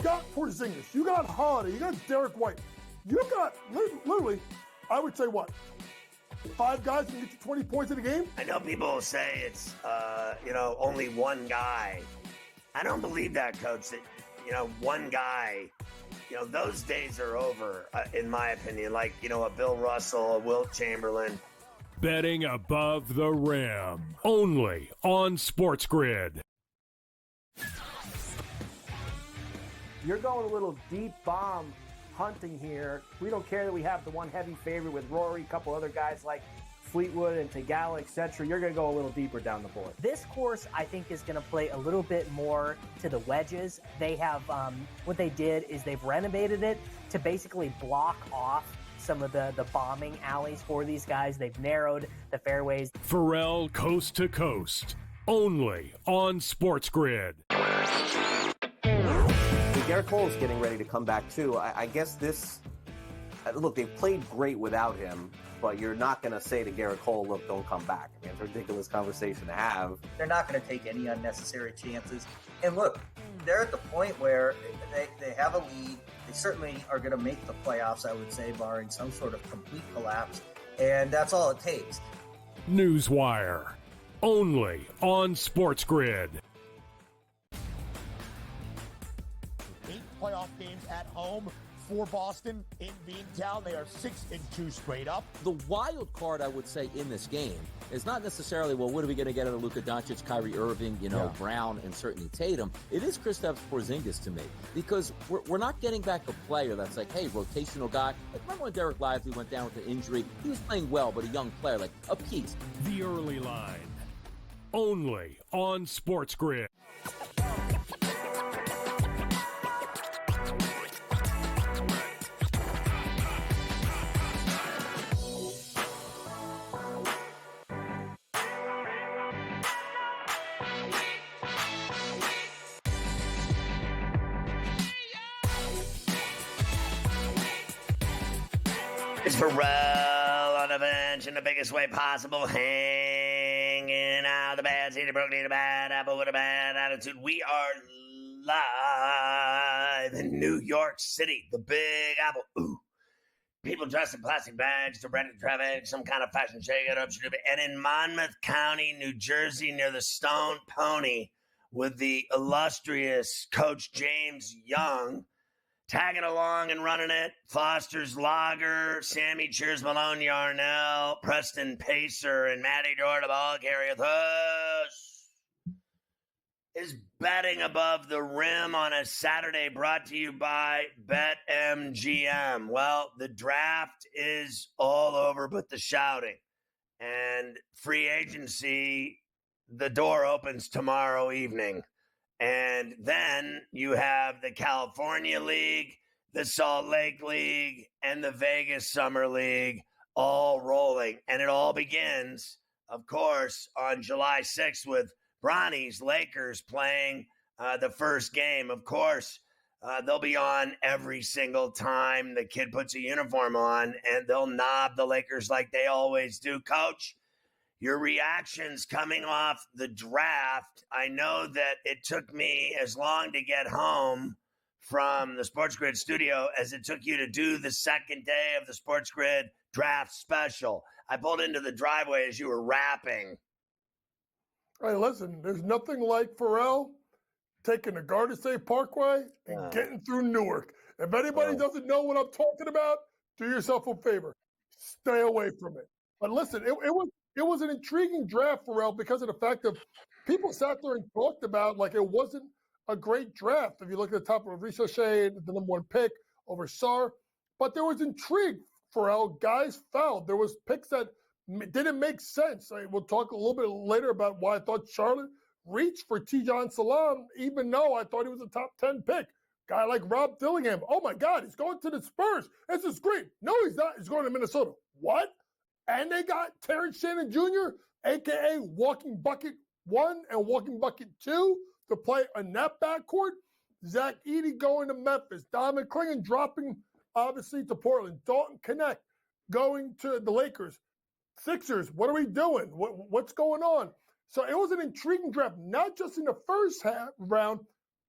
got Porzingis, you got Holiday, you got Derek White, you got literally, I would say what? 5 guys can get you 20 points in a game? I know people will say it's, only one guy. I don't believe that, Coach, that, one guy, those days are over, in my opinion. Like, a Bill Russell, a Wilt Chamberlain. Betting above the rim, only on SportsGrid. You're going a little deep bomb hunting here. We don't care that we have the one heavy favorite with Rory, a couple other guys like Fleetwood and Tagala, etc. You're going to go a little deeper down the board. This course, I think, is going to play a little bit more to the wedges. They have, what they did is they've renovated it to basically block off some of the bombing alleys for these guys. They've narrowed the fairways. Pharrell Coast to Coast, only on SportsGrid. Garrett Cole is getting ready to come back too. I guess look, they've played great without him, but you're not going to say to Garrett Cole, look, don't come back. I mean, it's a ridiculous conversation to have. They're not going to take any unnecessary chances. And look, they're at the point where they have a lead. They certainly are going to make the playoffs, I would say, barring some sort of complete collapse. And that's all it takes. Newswire, only on SportsGrid. 8 playoff games at home for Boston in Beantown. They are 6-2 straight up. The wild card, I would say, in this game is not necessarily, well, what are we going to get out of Luka Doncic, Kyrie Irving, Brown, and certainly Tatum. It is Kristaps Porzingis to me, because we're not getting back a player that's like, hey, rotational guy. Like, remember when Derek Lively went down with the injury? He was playing well, but a young player, like a piece. The early line, only on SportsGrid. It's Pharrell on a bench in the biggest way possible, hanging out the bad seed, broken in a bad apple with a bad attitude. We are live in New York City, the Big Apple. Ooh. People dressed in plastic bags, directed traffic, some kind of fashion shake-it-up. And in Monmouth County, New Jersey, near the Stone Pony, with the illustrious Coach James Young, tagging along and running it, Foster's Lager, Sammy Cheers Malone Yarnell, Preston Pacer, and Matty Dore, the ball carrier, thus is betting above the rim on a Saturday, brought to you by BetMGM. Well, the draft is all over but the shouting. And free agency, the door opens tomorrow evening. And then you have the California League, the Salt Lake League, and the Vegas Summer League all rolling. And it all begins, of course, on July 6th with Bronny's Lakers playing the first game. Of course, they'll be on every single time the kid puts a uniform on, and they'll knob the Lakers like they always do. Coach, your reactions coming off the draft. I know that it took me as long to get home from the SportsGrid studio as it took you to do the second day of the SportsGrid draft special. I pulled into the driveway as you were rapping. Hey, listen, there's nothing like Pharrell taking the Garden State Parkway and getting through Newark. If anybody doesn't know what I'm talking about, do yourself a favor. Stay away from it. But listen, it was an intriguing draft, Pharrell, because of the fact that people sat there and talked about like it wasn't a great draft. If you look at the top of Ricochet, the number 1 pick over Sarr. But there was intrigue, Pharrell. Guys fouled. There was picks that didn't make sense. We'll talk a little bit later about why I thought Charlotte reached for Tijan Salam, even though I thought he was a top 10 pick. Guy like Rob Dillingham. Oh, my God, he's going to the Spurs. This is great. No, he's not. He's going to Minnesota. What? And they got Terrence Shannon Jr., a.k.a. Walking Bucket 1 and Walking Bucket 2, to play in that backcourt. Zach Edey going to Memphis. Donovan Clingan dropping, obviously, to Portland. Dalton Connect going to the Lakers. Sixers, what are we doing? What's going on? So it was an intriguing draft, not just in the first round,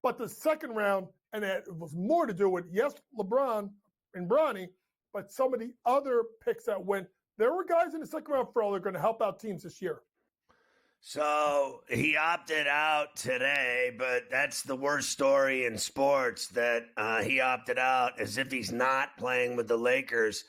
but the second round and it was more to do with, yes, LeBron and Bronny, but some of the other picks that went. There were guys in the second round for all that are going to help out teams this year. So he opted out today, but that's the worst story in sports, that he opted out as if he's not playing with the Lakers.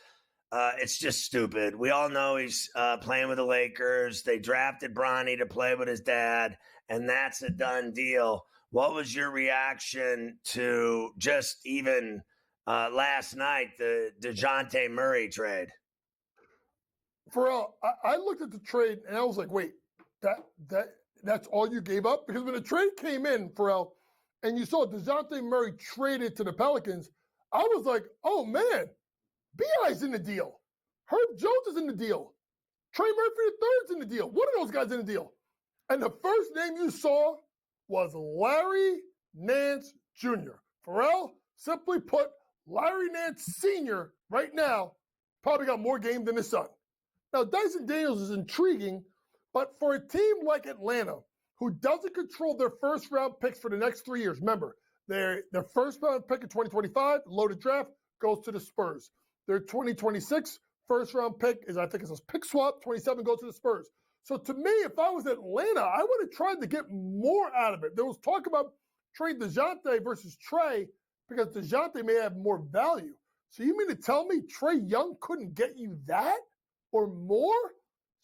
It's just stupid. We all know he's playing with the Lakers. They drafted Bronny to play with his dad, and that's a done deal. What was your reaction to just even last night, the DeJounte Murray trade? Pharrell, I looked at the trade and I was like, wait, that's all you gave up? Because when the trade came in, Pharrell, and you saw DeJounte Murray traded to the Pelicans, I was like, oh man, B.I.'s in the deal. Herb Jones is in the deal. Trey Murphy III's in the deal. One of those guys in the deal. And the first name you saw was Larry Nance Jr. Pharrell, simply put, Larry Nance Sr. right now probably got more game than his son. Now, Dyson Daniels is intriguing, but for a team like Atlanta, who doesn't control their first-round picks for the next 3 years, remember, their first-round pick in 2025, loaded draft, goes to the Spurs. Their 2026 first-round pick is, I think it's a pick swap, 27 goes to the Spurs. So to me, if I was Atlanta, I would have tried to get more out of it. There was talk about trade DeJounte versus Trey because DeJounte may have more value. So you mean to tell me Trae Young couldn't get you that or more?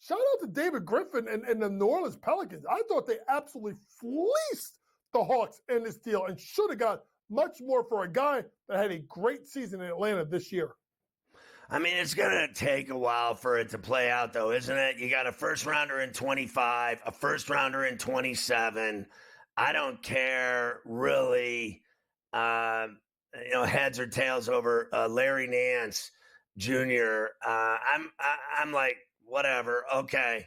Shout out to David Griffin and the New Orleans Pelicans. I thought they absolutely fleeced the Hawks in this deal and should have got much more for a guy that had a great season in Atlanta this year. I mean, it's going to take a while for it to play out, though, isn't it? You got a first rounder in 25, a first rounder in 27. I don't care really, heads or tails over Larry Nance Jr. I'm like, whatever, okay.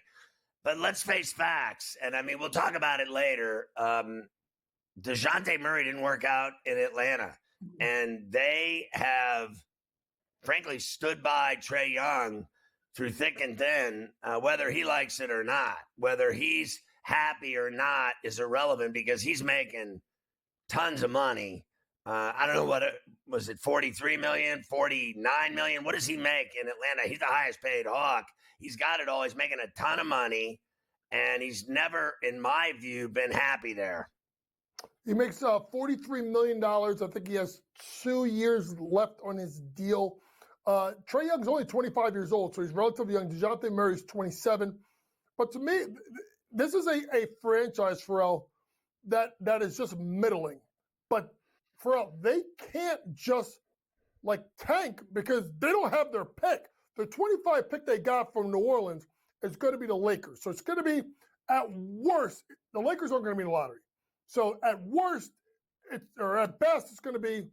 But let's face facts. And I mean, we'll talk about it later. DeJounte Murray didn't work out in Atlanta. And they have, frankly, stood by Trae Young through thick and thin, whether he likes it or not. Whether he's happy or not is irrelevant because he's making tons of money. I don't know what was it, 43 million, 49 million? What does he make in Atlanta? He's the highest paid Hawk. He's got it all. He's making a ton of money, and he's never, in my view, been happy there. He makes $43 million. I think he has 2 years left on his deal. Trae Young's only 25 years old, so he's relatively young. DeJounte Murray's 27. But to me, this is a franchise, Pharrell, that is just middling. But, Pharrell, they can't just, tank because they don't have their pick. The 25 pick they got from New Orleans is going to be the Lakers. So it's going to be, at worst, the Lakers aren't going to be in the lottery. So at worst, or at best, it's going to be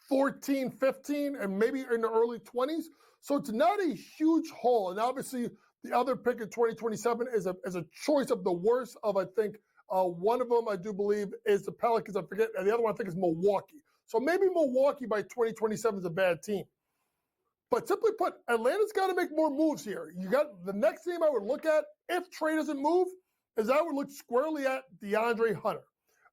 14, 15, and maybe in the early 20s. So it's not a huge haul. And obviously, the other pick in 2027 is a choice of the worst of, I think, one of them, I do believe, is the Pelicans. I forget. And the other one, I think, is Milwaukee. So maybe Milwaukee by 2027 is a bad team. But simply put, Atlanta's got to make more moves here. You got the next team I would look at, if Trae doesn't move, is I would look squarely at DeAndre Hunter.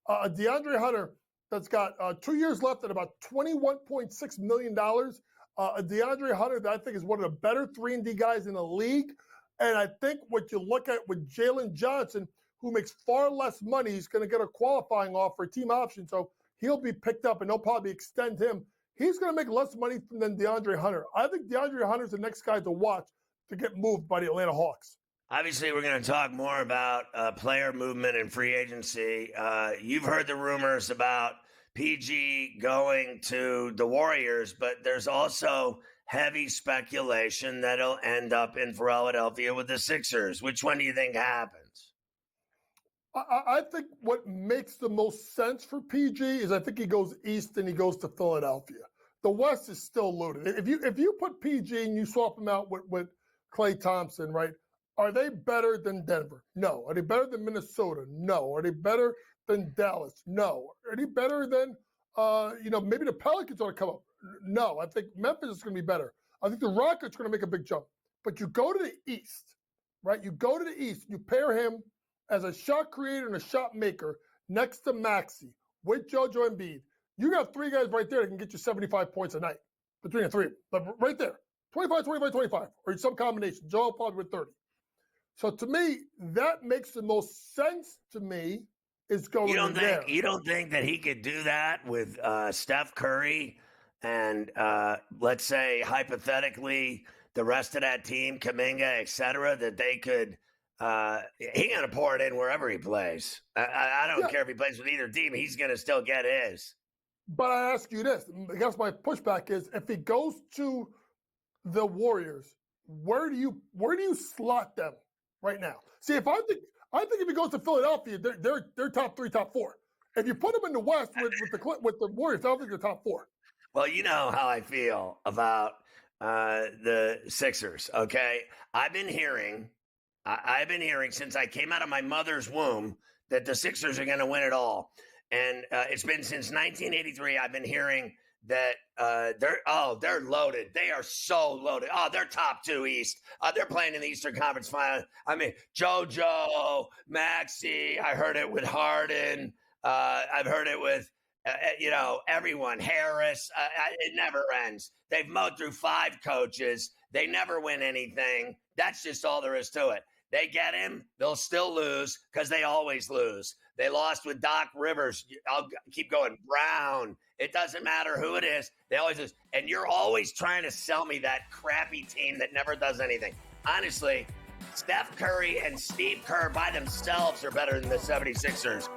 DeAndre Hunter that's got 2 years left at about $21.6 million. DeAndre Hunter that I think is one of the better 3-and-D guys in the league. And I think what you look at with Jalen Johnson, who makes far less money, he's going to get a qualifying offer, a team option. So he'll be picked up and they'll probably extend him. He's going to make less money than DeAndre Hunter. I think DeAndre Hunter's the next guy to watch to get moved by the Atlanta Hawks. Obviously, we're going to talk more about player movement and free agency. You've heard the rumors about PG going to the Warriors, but there's also heavy speculation that he'll end up in Philadelphia with the Sixers. Which one do you think happens? I think what makes the most sense for PG is I think he goes east and he goes to Philadelphia. The West is still loaded. If you put PG and you swap him out with Klay Thompson, right? Are they better than Denver? No. Are they better than Minnesota? No. Are they better than Dallas? No. Are they better than, maybe the Pelicans ought to come up? No. I think Memphis is going to be better. I think the Rockets are going to make a big jump. But you go to the East, right? You go to the East. You pair him as a shot creator and a shot maker next to Maxey with JoJo Embiid. You got three guys right there that can get you 75 points a night between the three. But right there, 25, 25, 25, or some combination. Joel probably with 30. So to me, that makes the most sense to me. Is going there. You don't think that he could do that with Steph Curry and let's say hypothetically the rest of that team, Kuminga, et cetera, that they could he's gonna pour it in wherever he plays. I don't care if he plays with either team, he's gonna still get his. But I ask you this, I guess my pushback is if he goes to the Warriors, where do you slot them right now? See, I think if he goes to Philadelphia, they're top 3, top 4. If you put them in the West with the Warriors, I don't think they're top 4. Well, you know how I feel about the Sixers. Okay, I've been hearing since I came out of my mother's womb that the Sixers are going to win it all, and it's been since 1983. I've been hearing that they're loaded. They are so loaded. Oh, they're top 2 East. They're playing in the Eastern Conference Final. I mean, JoJo, Maxey. I heard it with Harden. I've heard it with everyone. Harris. It never ends. They've mowed through 5 coaches. They never win anything. That's just all there is to it. They get him, they'll still lose because they always lose. They lost with Doc Rivers. I'll keep going. Brown. It doesn't matter who it is. They always lose. And you're always trying to sell me that crappy team that never does anything. Honestly, Steph Curry and Steve Kerr by themselves are better than the 76ers.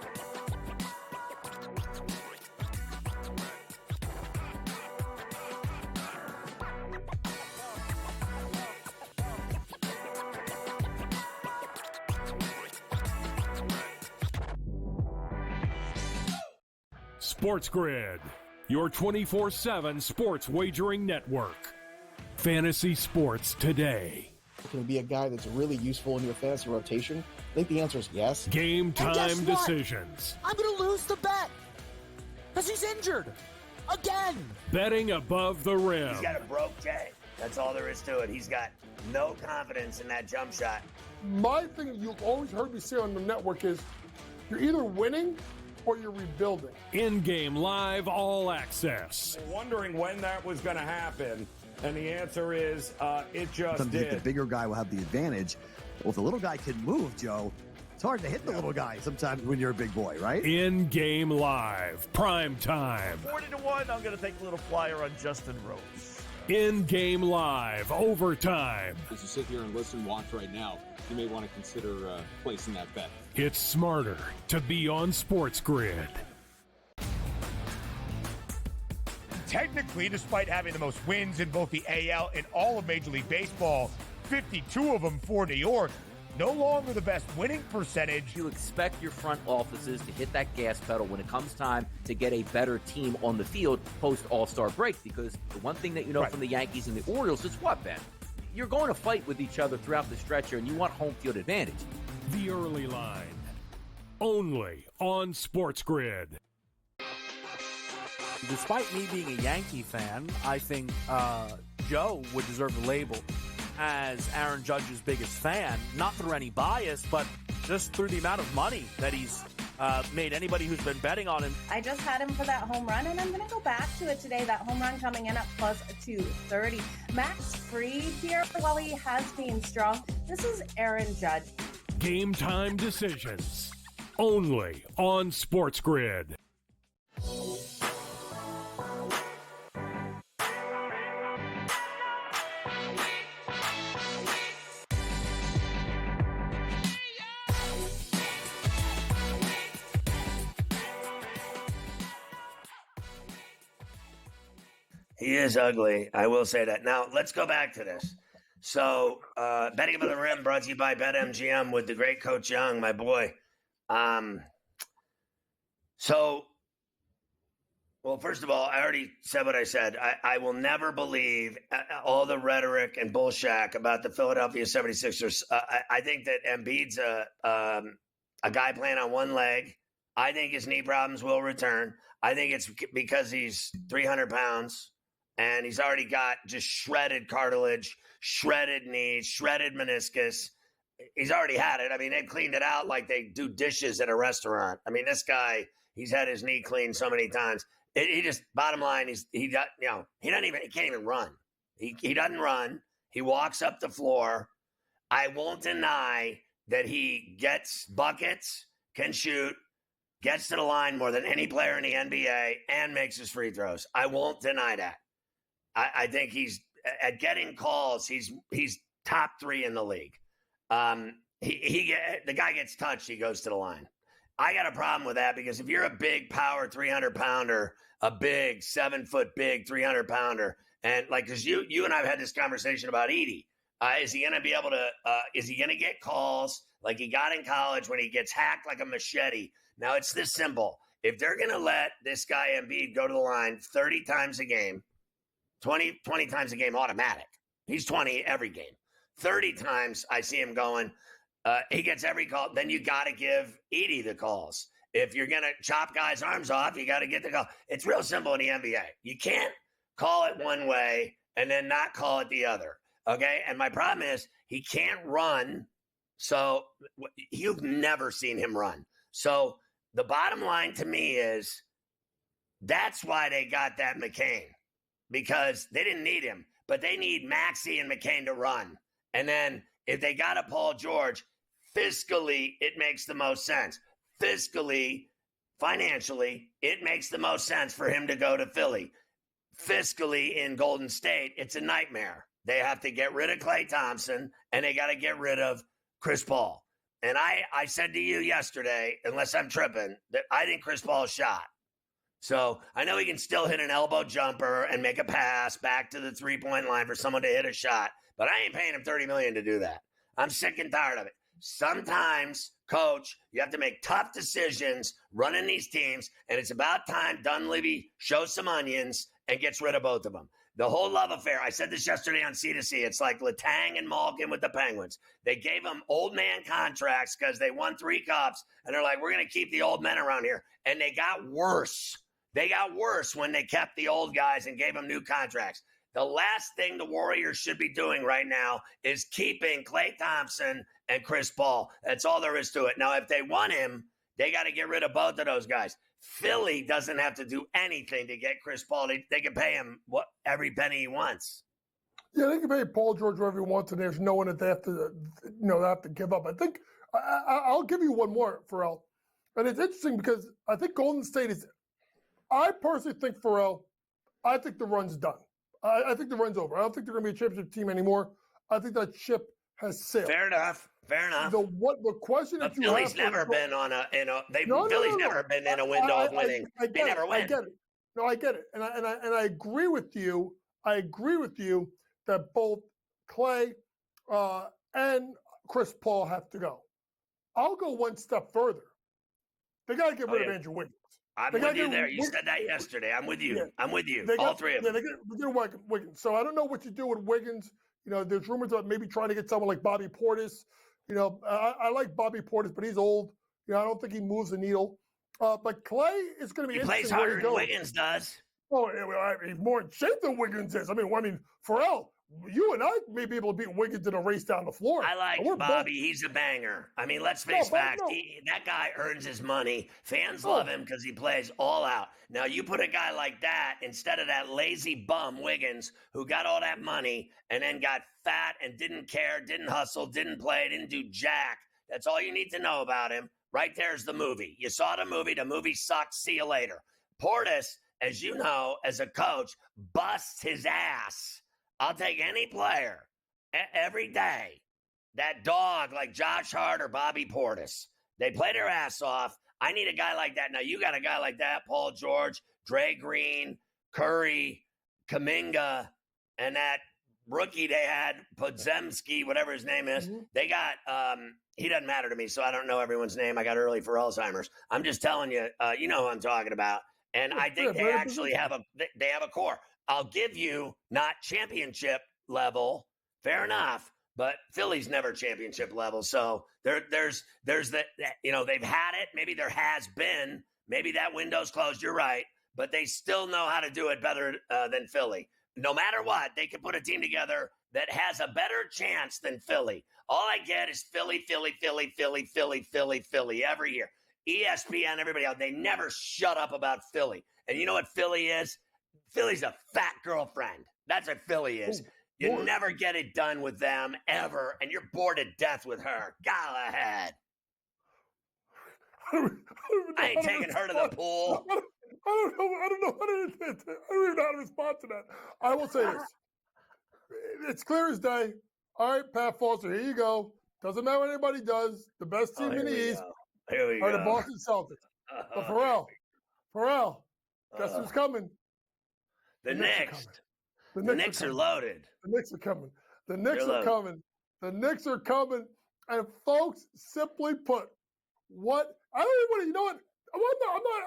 SportsGrid, your 24/7 sports wagering network. Fantasy sports today. Can he be a guy that's really useful in your fantasy rotation? I think the answer is yes. Game time decisions. I'm going to lose the bet because he's injured again. Betting above the rim. He's got a broke J. That's all there is to it. He's got no confidence in that jump shot. My thing you've always heard me say on the network is you're either winning or you're rebuilding. In-game live all access. Wondering when that was going to happen, and the answer is it just Sometimes did. the bigger guy will have the advantage. Well, if the little guy can move, Joe, it's hard to hit the little guy sometimes when you're a big boy, right? In-game live, prime time. 40-1, I'm going to take a little flyer on Justin Rose. In-game live, overtime. As you sit here and listen, watch right now, you may want to consider placing that bet. It's smarter to be on SportsGrid. Technically, despite having the most wins in both the AL and all of Major League Baseball, 52 of them for New York, no longer the best winning percentage. You expect your front offices to hit that gas pedal when it comes time to get a better team on the field post All-Star break, because the one thing that you know from the Yankees and the Orioles is what, Ben? You're going to fight with each other throughout the stretch here, and you want home field advantage. The early line, only on SportsGrid. Despite me being a Yankee fan, I think Joe would deserve the label as Aaron Judge's biggest fan, not through any bias, but just through the amount of money that he's made anybody who's been betting on him. I just had him for that home run, and I'm going to go back to it today. That home run coming in at plus 230. Max Fried here, while he has been strong, this is Aaron Judge. Game time decisions, only on SportsGrid. He is ugly. I will say that. Now, let's go back to this. So, betting above the rim brought to you by BetMGM with the great Coach Young, my boy. Well, first of all, I already said what I said. I will never believe all the rhetoric and bullshit about the Philadelphia 76ers. I think that Embiid's a guy playing on one leg. I think his knee problems will return. I think it's because he's 300 pounds. And he's already got just shredded cartilage, shredded knees, shredded meniscus. He's already had it. I mean, they've cleaned it out like they do dishes at a restaurant. I mean, this guy, he's had his knee cleaned so many times. He just bottom line, he can't even run. He doesn't run. He walks up the floor. I won't deny that he gets buckets, can shoot, gets to the line more than any player in the NBA, and makes his free throws. I won't deny that. I think he's at getting calls. He's top 3 in the league. The guy gets touched, he goes to the line. I got a problem with that because if you're a big power 300-pounder, a big 7-foot big 300-pounder, and like because you and I have had this conversation about Edey. Is he going to be able to? Is he going to get calls like he got in college when he gets hacked like a machete? Now it's this simple. If they're going to let this guy Embiid go to the line 30 times a game, 20 times a game automatic. He's 20 every game. 30 times I see him going. He gets every call. Then you got to give Edey the calls. If you're going to chop guys' arms off, you got to get the call. It's real simple in the NBA. You can't call it one way and then not call it the other. Okay? And my problem is he can't run. So you've never seen him run. So the bottom line to me is that's why they got that McCain, because they didn't need him, but they need Maxey and McCain to run. And then if they got a Paul George, fiscally, it makes the most sense. Fiscally, financially, it makes the most sense for him to go to Philly. Fiscally, in Golden State, it's a nightmare. They have to get rid of Klay Thompson, and they got to get rid of Chris Paul. And I said to you yesterday, unless I'm tripping, that I think Chris Paul is shot. So I know he can still hit an elbow jumper and make a pass back to the three-point line for someone to hit a shot, but I ain't paying him $30 million to do that. I'm sick and tired of it. Sometimes, coach, you have to make tough decisions running these teams, and it's about time Dunleavy shows some onions and gets rid of both of them. The whole love affair, I said this yesterday on C2C, it's like Letang and Malkin with the Penguins. They gave them old man contracts because they won 3 cups, and they're like, we're going to keep the old men around here. And they got worse. They got worse when they kept the old guys and gave them new contracts. The last thing the Warriors should be doing right now is keeping Klay Thompson and Chris Paul. That's all there is to it. Now, if they want him, they got to get rid of both of those guys. Philly doesn't have to do anything to get Chris Paul. They can pay him every penny he wants. Yeah, they can pay Paul George whatever he wants, and there's no one that they have to, they have to give up. I think I'll give you one more, Pharrell. And it's interesting because I think Golden State is. I personally think Pharrell. I think the run's done. I think the run's over. I don't think they're going to be a championship team anymore. I think that ship has sailed. Fair enough. The question that you Philly's have never been on a Philly's never been in a window of winning. They never win. I get it. No, I get it, and I agree with you. I agree with you that both Klay and Chris Paul have to go. I'll go one step further. They got to get rid of Andrew Wiggins. I'm with you there. You said that yesterday. I'm with you. Yeah. I'm with you. All three of them. They get Wiggins. So I don't know what you do with Wiggins. There's rumors about maybe trying to get someone like Bobby Portis. I like Bobby Portis, but he's old. I don't think he moves the needle. But Klay is going to be interesting. He plays harder than Wiggins does. Oh, he's more in shape than Wiggins is. Pharrell, you and I may be able to beat Wiggins in a race down the floor. I like Bobby. He's a banger. Let's face facts. That guy earns his money. Fans love him because he plays all out. Now, you put a guy like that instead of that lazy bum Wiggins who got all that money and then got fat and didn't care, didn't hustle, didn't play, didn't do jack. That's all you need to know about him. Right there's the movie. You saw the movie. The movie sucks. See you later. Portis, as you know, as a coach, busts his ass. I'll take any player every day. That dog like Josh Hart or Bobby Portis. They play their ass off. I need a guy like that. Now, you got a guy like that, Paul George, Dre Green, Curry, Kuminga, and that rookie they had, Podzemski, whatever his name is. Mm-hmm. They got, he doesn't matter to me, so I don't know everyone's name. I got early for Alzheimer's. I'm just telling you, you know who I'm talking about. And I think they actually have a core. I'll give you not championship level, fair enough, but Philly's never championship level. So there's that, they've had it. Maybe there has been. Maybe that window's closed. You're right. But they still know how to do it better than Philly. No matter what, they can put a team together that has a better chance than Philly. All I get is Philly every year. ESPN, everybody else, they never shut up about Philly. And you know what Philly is? Philly's a fat girlfriend. That's what Philly is. You never get it done with them ever, and you're bored to death with her. Go ahead. I ain't taking her to the pool. I don't even know how to respond to that. I will say this. It's clear as day. All right, Pat Foster, here you go. Doesn't matter what anybody does. The best team in the East are the Boston Celtics. But Pharrell, guess who's coming? The Knicks. The Knicks are loaded. The Knicks are coming. The Knicks are coming. The Knicks are coming. And folks, simply put, what I don't even want to. You know what?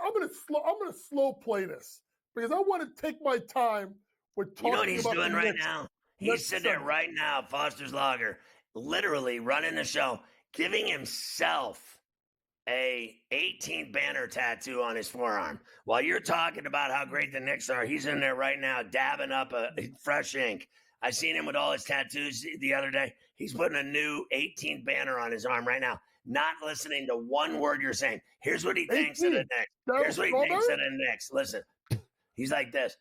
I'm gonna slow play this because I want to take my time with talking. You know what he's about doing the right Knicks. now? He's sitting there right now, Foster's Lager, literally running the show, giving himself a 18 banner tattoo on his forearm. While you're talking about how great the Knicks are, he's in there right now dabbing up a fresh ink. I seen him with all his tattoos the other day. He's putting a new 18 banner on his arm right now, not listening to one word you're saying. Here's what he thinks of the Knicks. Here's what he thinks of the Knicks. Listen, he's like this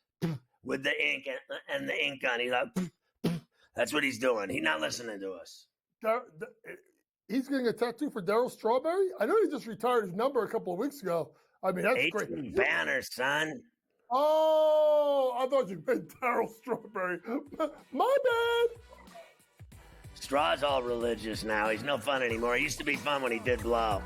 with the ink and the ink gun. He's like, that's what he's doing. He's not listening to us. He's getting a tattoo for Darryl Strawberry? I know he just retired his number a couple of weeks ago. I mean, that's 18 great. banners, son. Oh, I thought you meant Darryl Strawberry. My bad. Straw's all religious now. He's no fun anymore. He used to be fun when he did blow.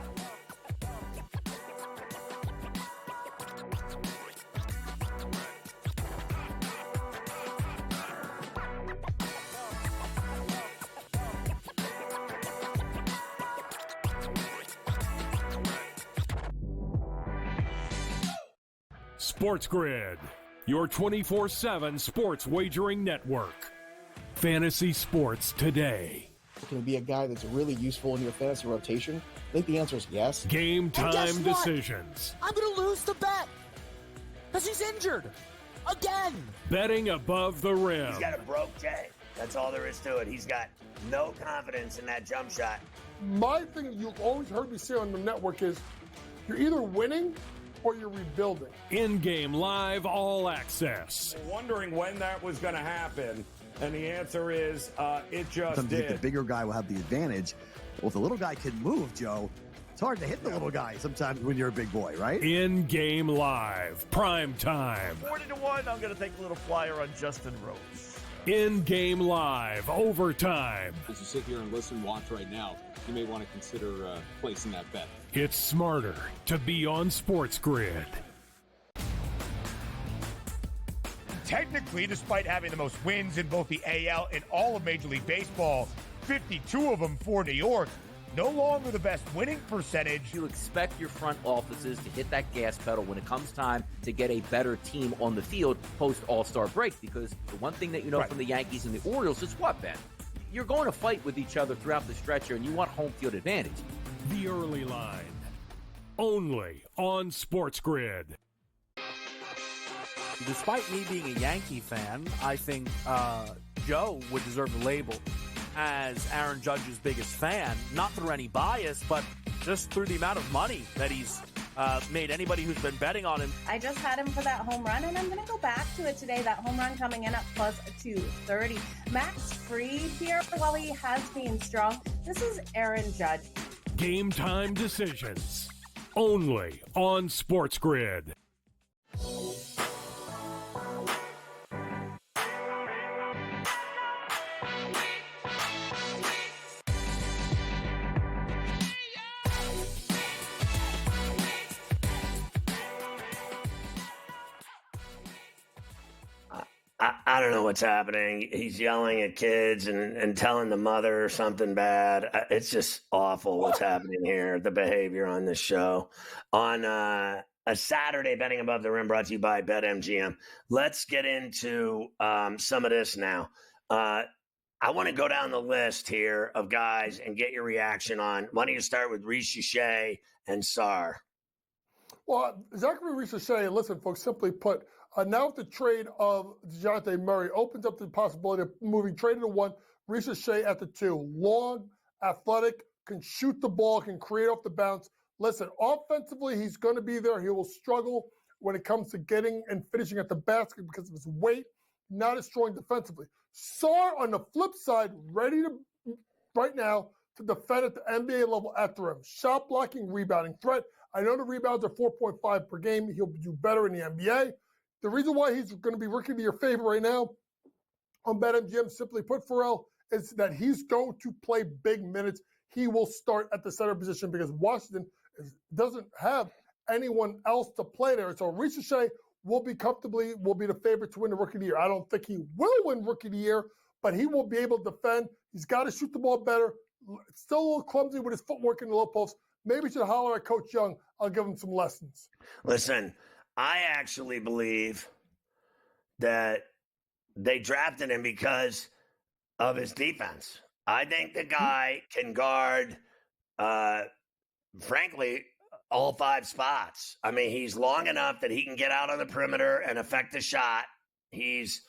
SportsGrid, your 24/7 sports wagering network. Fantasy sports today. Can he be a guy that's really useful in your fantasy rotation? I think the answer is yes. Game time decisions. I'm going to lose the bet because he's injured again. Betting above the rim. He's got a broke J. That's all there is to it. He's got no confidence in that jump shot. My thing you've always heard me say on the network is you're either winning or you're rebuilding. In-game live all access. Wondering when that was going to happen, and the answer is it just Sometimes did. the bigger guy will have the advantage. Well, if the little guy can move, Joe, it's hard to hit the little guy sometimes when you're a big boy, right? In-game live, prime time. 40-1, I'm going to take a little flyer on Justin Rose. In-game live, overtime. As you sit here and listen, watch right now, you may want to consider placing that bet. It's smarter to be on SportsGrid. Technically, despite having the most wins in both the AL and all of Major League Baseball, 52 of them for New York, no longer the best winning percentage. You expect your front offices to hit that gas pedal when it comes time to get a better team on the field post All-Star break, because the one thing that you know from the Yankees and the Orioles is what, Ben? You're going to fight with each other throughout the stretch here, and you want home field advantage. The early line, only on SportsGrid. Despite me being a Yankee fan, I think Joe would deserve the label as Aaron Judge's biggest fan, not through any bias, but just through the amount of money that he's made anybody who's been betting on him. I just had him for that home run, and I'm going to go back to it today. That home run coming in at plus 230. Max Fried here, while he has been strong, this is Aaron Judge. Game time decisions, only on SportsGrid. I don't know what's happening. He's yelling at kids and telling the mother something bad. It's just awful what's happening here, the behavior on this show. On a Saturday, Betting Above the Rim, brought to you by BetMGM. Let's get into some of this now. I want to go down the list here of guys and get your reaction on. Why don't you start with Reece Shea and Sarr? Well, Zachary Reece-Shea, listen, folks, simply put, now with the trade of DeJounte Murray opens up the possibility of moving trade to 1, Reece-Shea at the 2. Long, athletic, can shoot the ball, can create off the bounce. Listen, offensively, he's going to be there. He will struggle when it comes to getting and finishing at the basket because of his weight, not as strong defensively. Sarr, on the flip side, ready to right now to defend at the NBA level at the rim. Shot blocking, rebounding threat. I know the rebounds are 4.5 per game. He'll do better in the NBA. The reason why he's going to be rookie of the year favorite right now on BetMGM, simply put, Pharrell, is that he's going to play big minutes. He will start at the center position because Washington doesn't have anyone else to play there. So Ricochet will be the favorite to win the Rookie of the Year. I don't think he will win Rookie of the Year, but he will be able to defend. He's got to shoot the ball better. Still a little clumsy with his footwork in the low post. Maybe he should holler at Coach Young. I'll give him some lessons. Listen, I actually believe that they drafted him because of his defense. I think the guy can guard, frankly, all 5 spots. I mean, he's long enough that he can get out on the perimeter and affect the shot. He's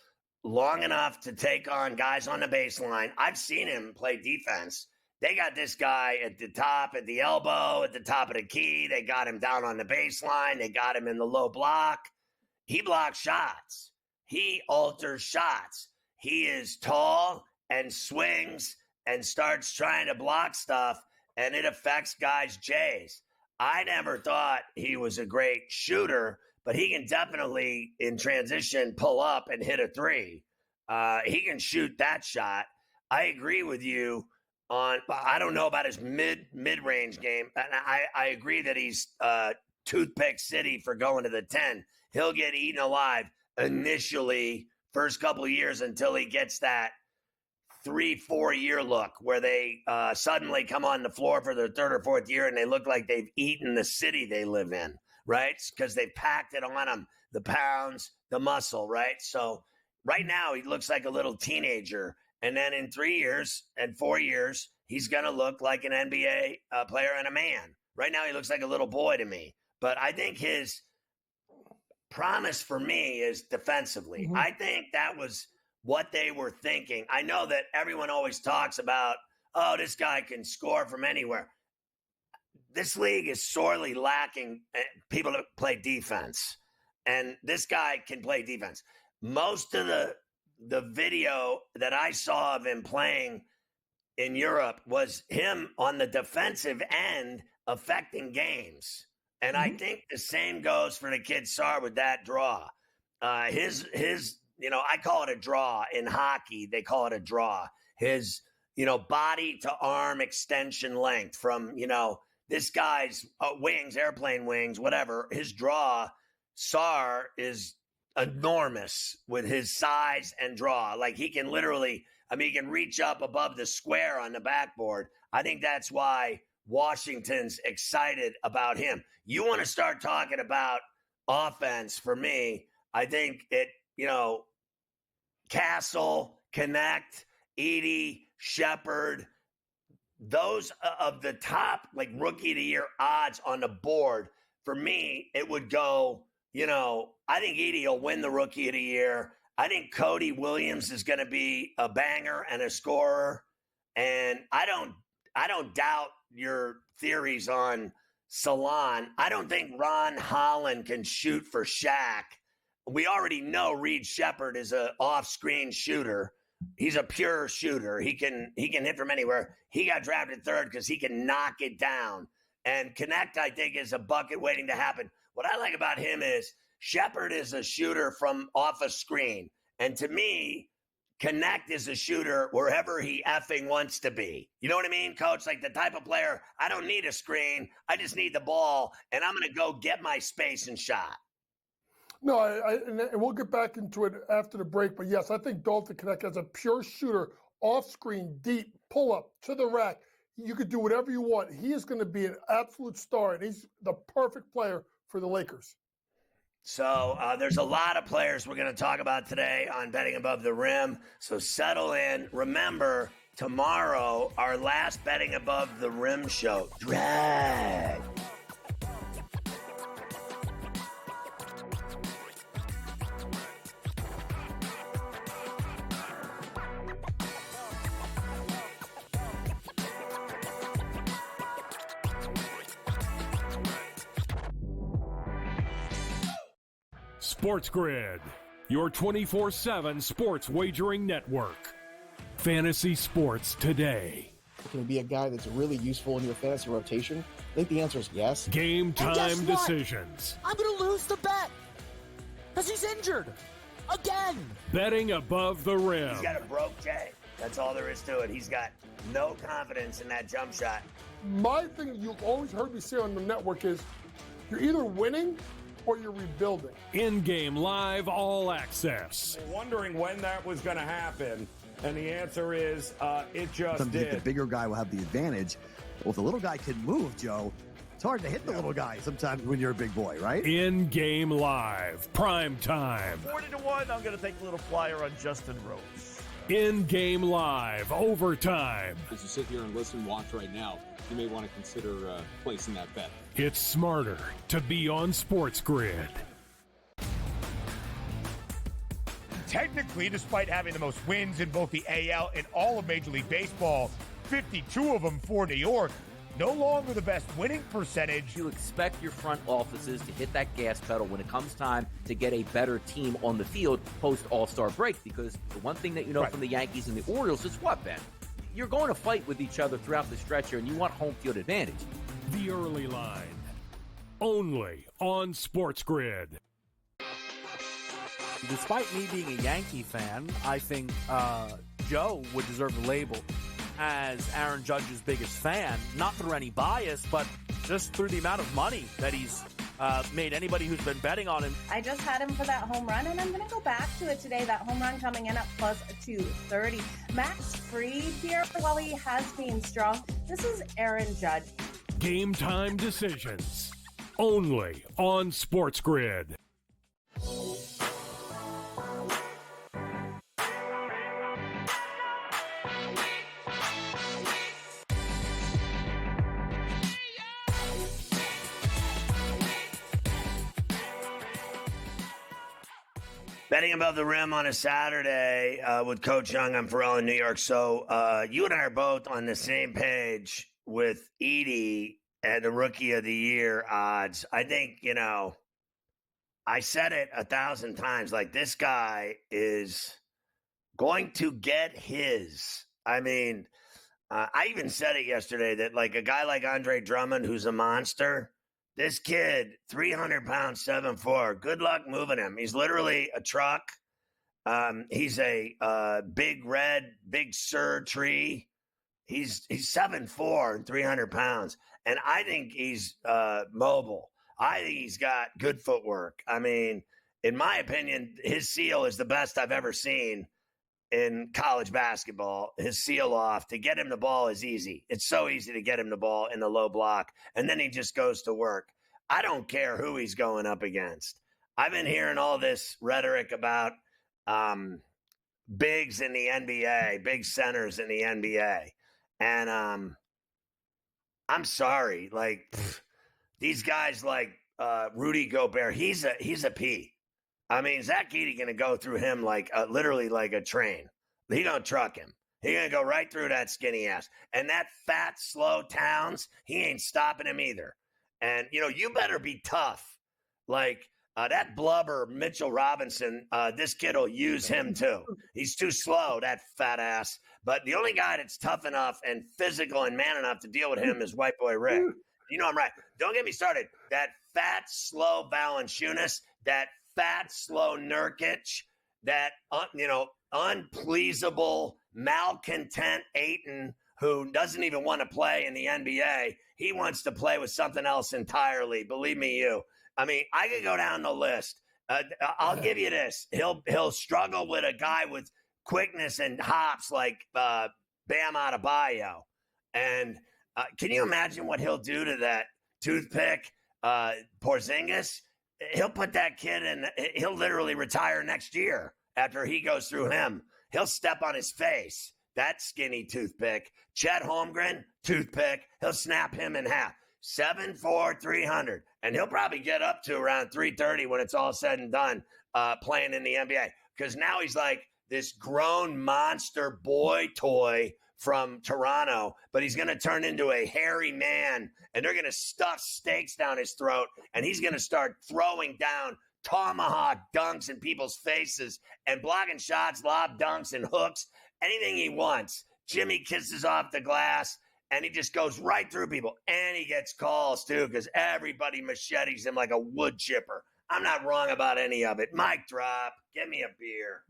long enough to take on guys on the baseline. I've seen him play defense. They got this guy at the top, at the elbow, at the top of the key. They got him down on the baseline. They got him in the low block. He blocks shots. He alters shots. He is tall and swings and starts trying to block stuff, and it affects guys' J's. I never thought he was a great shooter, but he can definitely, in transition, pull up and hit a 3. He can shoot that shot. I agree with you on, I don't know about his mid-range game, and I agree that he's toothpick city for going to the 10. He'll get eaten alive initially, first couple of years, until he gets that 3-4 year look where they suddenly come on the floor for their 3rd or 4th year and they look like they've eaten the city they live in, right? Because they packed it on them, the pounds, the muscle, right? So right now he looks like a little teenager. And then in 3 years and 4 years, he's going to look like an NBA player and a man. Right now he looks like a little boy to me. But I think his promise for me is defensively. Mm-hmm. I think that was what they were thinking. I know that everyone always talks about, oh, this guy can score from anywhere. This league is sorely lacking people that play defense. And this guy can play defense. Most of the video that I saw of him playing in Europe was him on the defensive end affecting games. And I think the same goes for the kid Sarr with that draw. His I call it a draw. In hockey, they call it a draw. His, body to arm extension length from, this guy's wings, airplane wings, whatever. His draw, Sarr, is enormous with his size and draw. Like he can literally, he can reach up above the square on the backboard. I think that's why Washington's excited about him. You want to start talking about offense for me, I think it, Castle, Connect, Edey, Shepard, those of the top rookie of the year odds on the board, for me, it would go, I think Edey will win the rookie of the year. I think Cody Williams is going to be a banger and a scorer. And I don't doubt your theories on Salon. I don't think Ron Holland can shoot for Shaq. We already know Reed Shepard is an off-screen shooter. He's a pure shooter. He can hit from anywhere. He got drafted 3rd because he can knock it down. And Connect, I think, is a bucket waiting to happen. What I like about him is Shepard is a shooter from off a screen. And to me, Connect is a shooter wherever he effing wants to be. You know what I mean, Coach? Like the type of player, I don't need a screen. I just need the ball, and I'm going to go get my space and shot. No, and we'll get back into it after the break. But, yes, I think Dalton Connect as a pure shooter, off-screen, deep, pull-up, to the rack. You could do whatever you want. He is going to be an absolute star, and he's the perfect player for the Lakers. So there's a lot of players we're going to talk about today on Betting Above the Rim. So settle in. Remember, tomorrow, our last Betting Above the Rim show. Drag. SportsGrid, your 24/7 sports wagering network. Fantasy sports today. Can he be a guy that's really useful in your fantasy rotation? I think the answer is yes. Game And guess time what? decisions. I'm going to lose the bet because he's injured again. Betting above the rim. He's got a broke J. That's all there is to it. He's got no confidence in that jump shot. My thing you've always heard me say on the network is you're either winning or you're rebuilding. In-game live all access. Wondering when that was going to happen, and the answer is it just Sometimes you think did. the bigger guy will have the advantage. Well, if the little guy can move, Joe, it's hard to hit the little guy sometimes when you're a big boy, right? In-game live, prime time. 40-1, I'm going to take a little flyer on Justin Rose. In-game live, overtime. As you sit here and listen, watch right now, you may want to consider placing that bet. It's smarter to be on SportsGrid. Technically, despite having the most wins in both the AL and all of Major League Baseball, 52 of them for New York, no longer the best winning percentage. You expect your front offices to hit that gas pedal when it comes time to get a better team on the field post All-Star break, because the one thing that you know from the Yankees and the Orioles is what, Ben? You're going to fight with each other throughout the stretch here, and you want home field advantage. The early line, only on SportsGrid. Despite me being a Yankee fan, I think Joe would deserve the label as Aaron Judge's biggest fan, not through any bias, but just through the amount of money that he's made anybody who's been betting on him. I just had him for that home run, and I'm going to go back to it today. That home run coming in at plus 230. Max Fried here, while he has been strong, this is Aaron Judge. Game time decisions, only on SportsGrid. Betting above the rim on a Saturday with Coach Young. I'm Pharrell in New York. So you and I are both on the same page with Edie and the Rookie of the Year odds. I think, I said it 1,000 times. Like, this guy is going to get his. I mean, I even said it yesterday that, like, a guy like Andre Drummond, who's a monster, this kid, 300 pounds, 7'4". Good luck moving him. He's literally a truck. He's a big red, big Sir tree. He's 7'4" and 300 pounds. And I think he's mobile. I think he's got good footwork. I mean, in my opinion, his seal is the best I've ever seen in college basketball. His seal off, to get him the ball is easy. It's so easy to get him the ball in the low block, and then he just goes to work. I don't care who he's going up against. I've been hearing all this rhetoric about bigs in the NBA, big centers in the NBA. And I'm sorry, like, these guys like Rudy Gobert, he's a P. I mean, Zach Edey going to go through him like literally like a train. He going to truck him. He going to go right through that skinny ass. And that fat, slow Towns, he ain't stopping him either. And, you better be tough. Like that blubber Mitchell Robinson, this kid will use him too. He's too slow, that fat ass. But the only guy that's tough enough and physical and man enough to deal with him is white boy Rick. I'm right. Don't get me started. That fat, slow Valanciunas, that fat, slow Nurkic, that, unpleasable, malcontent Ayton, who doesn't even want to play in the NBA. He wants to play with something else entirely. Believe me, you. I mean, I could go down the list. I'll give you this. He'll struggle with a guy with quickness and hops like Bam Adebayo. And can you imagine what he'll do to that toothpick, Porzingis? He'll put that kid in. He'll literally retire next year after he goes through him. He'll step on his face. That skinny toothpick. Chet Holmgren, toothpick. He'll snap him in half. 7'4", 300. And he'll probably get up to around 330 when it's all said and done playing in the NBA. Because now he's like this grown monster boy toy from Toronto, but he's going to turn into a hairy man, and they're going to stuff steaks down his throat, and he's going to start throwing down tomahawk dunks in people's faces and blocking shots, lob dunks, and hooks, anything he wants. Jimmy kisses off the glass, and he just goes right through people. And he gets calls, too, because everybody machetes him like a wood chipper. I'm not wrong about any of it. Mic drop. Give me a beer.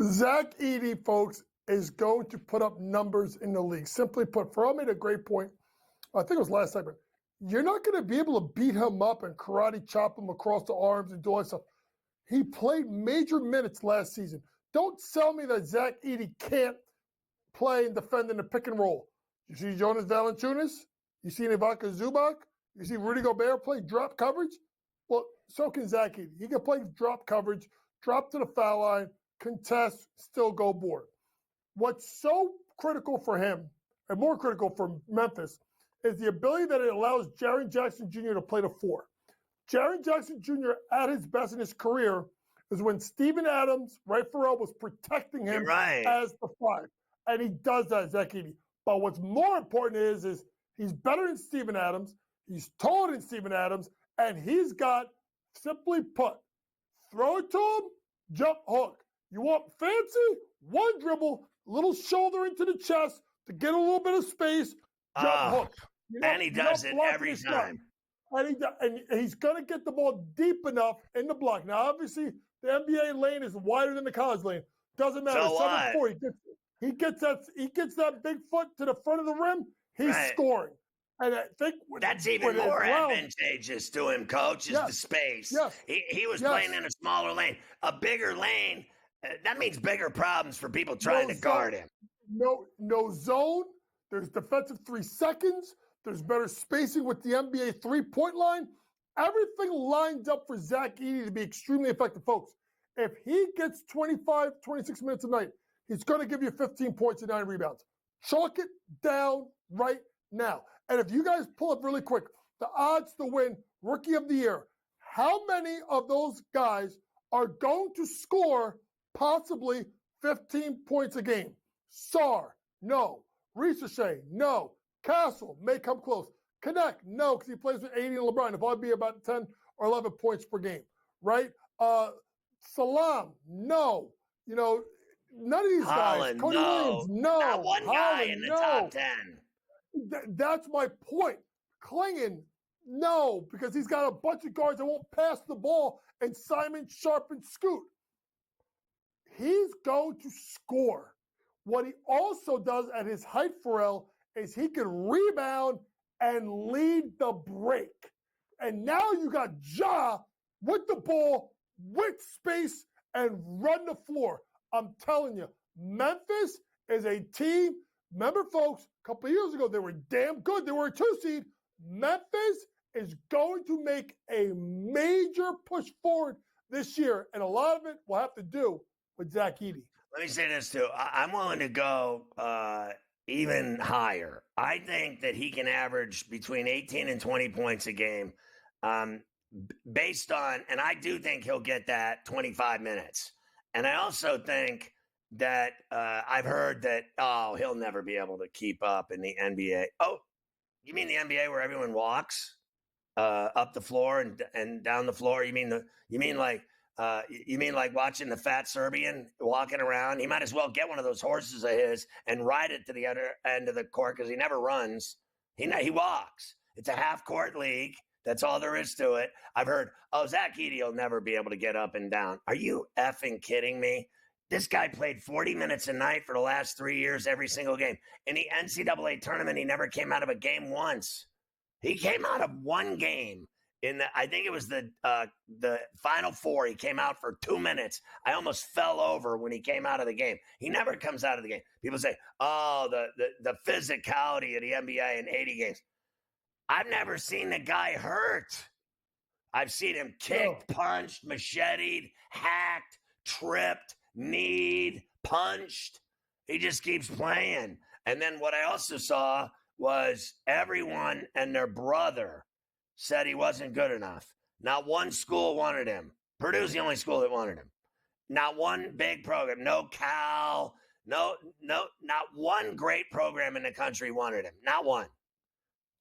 Zach Edey, folks, is going to put up numbers in the league. Simply put, Pharrell made a great point. I think it was last segment. You're not going to be able to beat him up and karate chop him across the arms and do all that stuff. He played major minutes last season. Don't sell me that Zach Edey can't play and defend in the pick and roll. You see Jonas Valanciunas? You see Ivica Zubac? You see Rudy Gobert play drop coverage? Well, so can Zach Edey. He can play drop coverage, drop to the foul line, contest, still go board. What's so critical for him, and more critical for Memphis, is the ability that it allows Jaren Jackson Jr. to play the 4. Jaren Jackson Jr. at his best in his career is when Steven Adams, right, Pharrell, was protecting him as the 5. And he does that, Zach Edey. But what's more important is he's better than Steven Adams, he's taller than Steven Adams, and he's got, simply put, throw it to him, jump hook. You want fancy? One dribble, little shoulder into the chest to get a little bit of space, jump hook. And he does it every time. And he's going to get the ball deep enough in the block. Now, obviously, the NBA lane is wider than the college lane. Doesn't matter. So 7'4", he gets that big foot to the front of the rim. He's scoring. And I think that's even more advantageous to him, Coach, is the space. He was playing in a smaller lane. A bigger lane, that means bigger problems for people trying to guard him. No zone. There's defensive 3 seconds. There's better spacing with the NBA three-point line. Everything lines up for Zach Edey to be extremely effective, folks. If he gets 25, 26 minutes a night, he's going to give you 15 points and 9 rebounds. Chalk it down right now. And if you guys pull up really quick, the odds to win Rookie of the Year, how many of those guys are going to score possibly 15 points a game? Sarr, no. Ricochet, no. Castle may come close. Connect, no, because he plays with AD and LeBron. It'll probably be about 10 or 11 points per game, right? Salam, no. You know, none of these Holland, guys. Cody Williams, no. Not one guy Holland, in the no. top 10. That's my point. Klingon, no, because he's got a bunch of guards that won't pass the ball, and Simon, Sharp, and Scoot. He's going to score. What he also does at his height, Pharrell, is he can rebound and lead the break. And now you got Ja with the ball, with space, and run the floor. I'm telling you, Memphis is a team. Remember, folks, a couple of years ago, they were damn good. They were a 2 seed. Memphis is going to make a major push forward this year, and a lot of it will have to do with Zach Edey. Let me say this, too. I'm willing to go even higher. I think that he can average between 18 and 20 points a game based on, and I do think he'll get that 25 minutes. And I also think that I've heard that, he'll never be able to keep up in the NBA. Oh, you mean the NBA where everyone walks up the floor and down the floor? You mean like watching the fat Serbian walking around? He might as well get one of those horses of his and ride it to the other end of the court because he never runs. He walks. It's a half-court league. That's all there is to it. I've heard, Zach Edey will never be able to get up and down. Are you effing kidding me? This guy played 40 minutes a night for the last 3 years, every single game. In the NCAA tournament, he never came out of a game once. He came out of one game. I think it was the Final Four. He came out for 2 minutes. I almost fell over when he came out of the game. He never comes out of the game. People say, the physicality of the NBA in 80 games. I've never seen the guy hurt. I've seen him kicked, punched, macheted, hacked, tripped, kneed, punched. He just keeps playing. And then what I also saw was everyone and their brother said he wasn't good enough. Not one school wanted him. Purdue's the only school that wanted him. Not one big program. No Cal. No, not one great program in the country wanted him. Not one.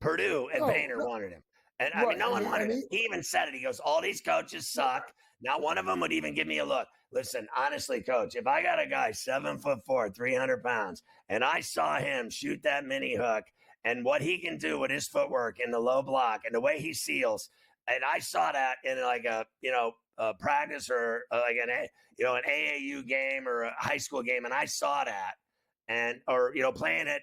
Purdue and Painter wanted him. And I mean, no one wanted it. He even said it. He goes, all these coaches suck. Not one of them would even give me a look. Listen, honestly, coach, if I got a guy 7'4", 300 pounds, and I saw him shoot that mini hook and what he can do with his footwork in the low block and the way he seals, and I saw that in like a practice or like an AAU game or a high school game, and I saw that, or playing it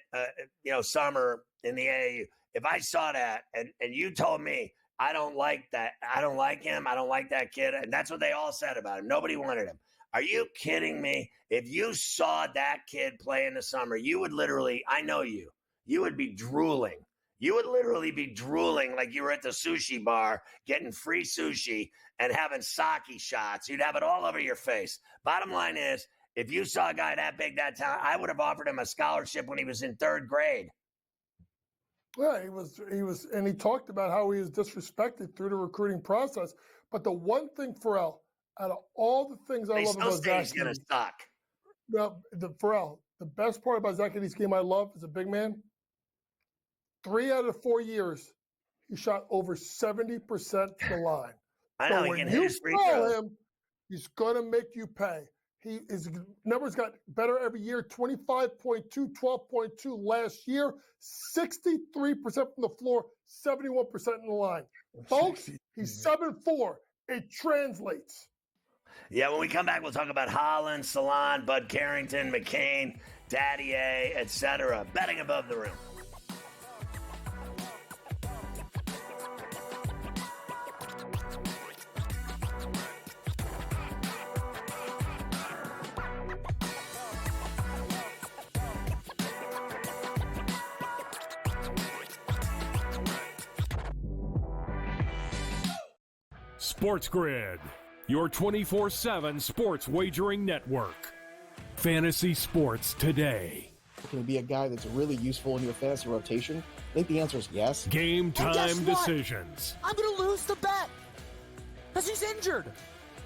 summer in the AAU. If I saw that and you told me I don't like that, I don't like him, I don't like that kid, and that's what they all said about him. Nobody wanted him. Are you kidding me? If you saw that kid play in the summer, you would literally, I know you would be drooling. You would literally be drooling like you were at the sushi bar getting free sushi and having sake shots. You'd have it all over your face. Bottom line is, if you saw a guy that big, that talented, I would have offered him a scholarship when he was in 3rd grade. Yeah, he was, and he talked about how he was disrespected through the recruiting process. But the one thing, Pharrell, out of all the things I love about Zach, he's gonna suck. Pharrell, the best part about Zach Edey's game I love as a big man. 3 out of 4 years, he shot over 70% to the line. I know, so he when can you hit his free foul throws. him, he's gonna make you pay. His numbers got better every year, 25.2, 12.2 last year, 63% from the floor, 71% in the line. Folks, he's 7'4". It translates. Yeah, when we come back, we'll talk about Holland, Salon, Bud Carrington, McCain, Daddy A, etc. Betting above the rim. SportsGrid, your 24/7 sports wagering network. Fantasy sports today. Can he be a guy that's really useful in your fantasy rotation? I think the answer is yes. Game And guess time what? decisions. I'm going to lose the bet because he's injured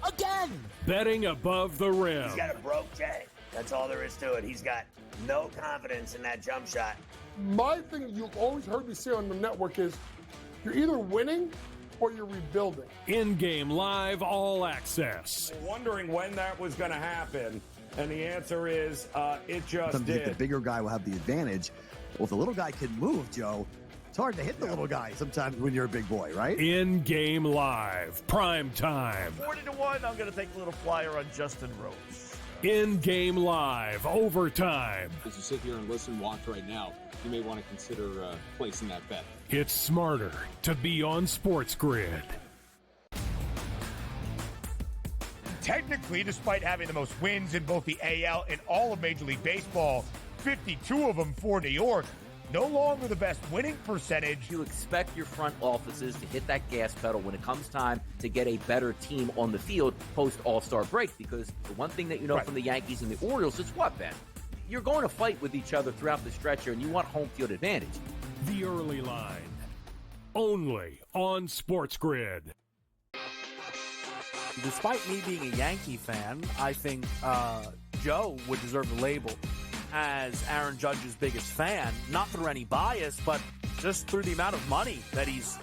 again. Betting above the rim. He's got a broke J. That's all there is to it. He's got no confidence in that jump shot. My thing you've always heard me say on the network is you're either winning or you're rebuilding. In-game live all access. Wondering when that was going to happen, and the answer is it just Sometimes you think did. the bigger guy will have the advantage. Well, if the little guy can move, Joe, it's hard to hit the little guy sometimes when you're a big boy, right? In-game live, prime time. 40-1, I'm going to take a little flyer on Justin Rose. In-game live, overtime. As you sit here and listen, watch right now, you may want to consider placing that bet. It's smarter to be on SportsGrid. Technically, despite having the most wins in both the AL and all of Major League Baseball, 52 of them for New York, no longer the best winning percentage. You expect your front offices to hit that gas pedal when it comes time to get a better team on the field post All-Star break, because the one thing that you know from the Yankees and the Orioles is what, Ben? You're going to fight with each other throughout the stretch here, and you want home field advantage. The early line. Only on SportsGrid. Despite me being a Yankee fan, I think Joe would deserve the label as Aaron Judge's biggest fan, not through any bias, but just through the amount of money that he's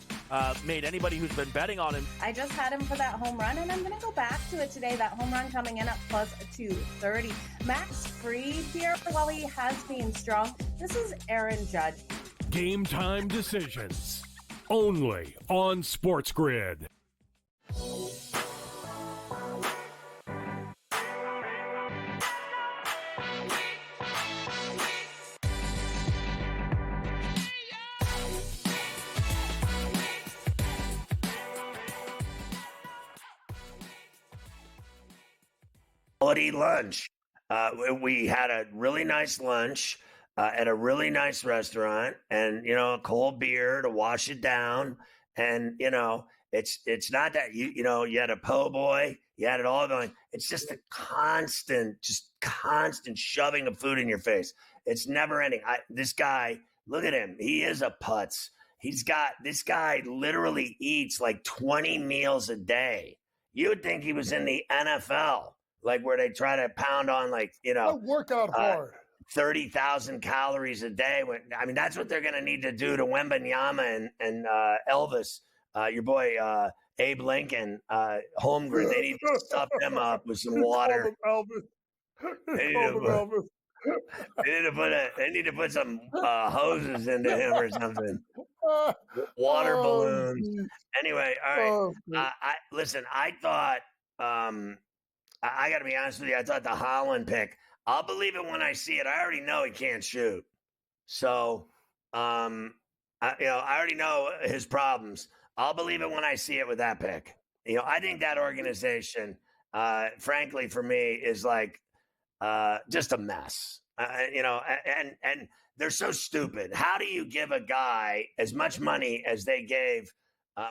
made anybody who's been betting on him. I just had him for that home run, and I'm going to go back to it today. That home run coming in at plus 230. Max Fried here, while he has been strong, this is Aaron Judge. Game time decisions. Only on SportsGrid. Quality lunch. We had a really nice lunch at a really nice restaurant, and a cold beer to wash it down. And it's not that you had a po' boy, you had it all going. It's just a constant shoving of food in your face. It's never ending. This guy, look at him. He is a putz. This guy literally eats like 20 meals a day. You would think he was in the NFL. Like where they try to pound on work out hard. 30,000 calories a day. That's what they're going to need to do to Wembanyama and Elvis your boy Abe Lincoln, Holmgren. They need to stuff them up with some water. They need to put some hoses into him or something. Water balloons. Anyway, all right. Listen. I thought. I got to be honest with you. I thought the Holland pick. I'll believe it when I see it. I already know he can't shoot. So, I already know his problems. I'll believe it when I see it with that pick. I think that organization, frankly, for me, is like just a mess. And they're so stupid. How do you give a guy as much money as they gave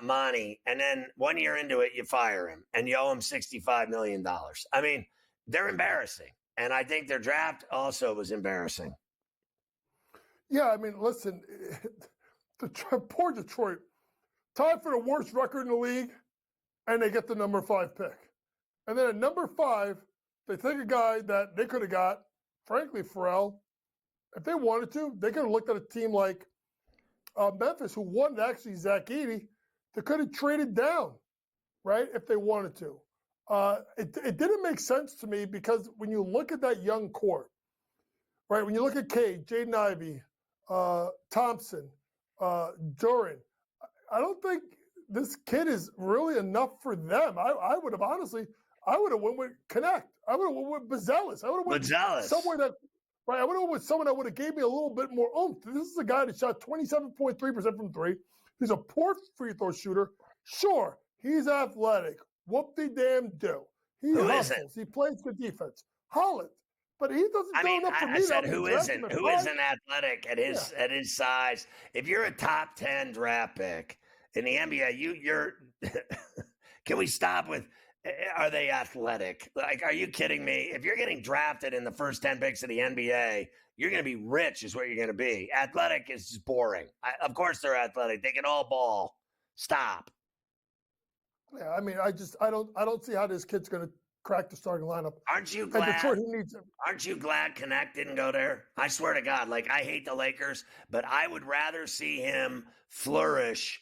Monty, and then 1 year into it, you fire him and you owe him $65 million? I mean, they're embarrassing. And I think their draft also was embarrassing. Yeah, I mean, listen, poor Detroit, tied for the worst record in the league, and they get the number 5 pick. And then at number 5, they take a guy that they could have got, frankly, Pharrell. If they wanted to, they could have looked at a team like Memphis, who wanted actually Zach Edey. They could have traded down, right, if they wanted to. It didn't make sense to me because when you look at that young core, right, when you look at Cade, Jaden Ivey, Thompson, Duran, I don't think this kid is really enough for them. I would have went with Connect. I would have went with Bazelis. I would have went somewhere that, right, I would have went with someone that would have gave me a little bit more oomph. This is a guy that shot 27.3% from 3. He's a poor free throw shooter. Sure, he's athletic. Whoop-de-damn-do. He hustles. He plays good defense. Holland. But he doesn't do enough for me. I said, who isn't athletic at his size? If you're a top 10 draft pick in the NBA, you're can we stop with, are they athletic? Like, are you kidding me? If you're getting drafted in the first 10 picks of the NBA, you're going to be rich is what you're going to be. Athletic is just boring. Of course they're athletic. They can all ball. Stop. Yeah, I mean, I don't see how this kid's going to crack the starting lineup. Aren't you glad? Detroit, he needs him. Aren't you glad Connect didn't go there? I swear to God, like, I hate the Lakers, but I would rather see him flourish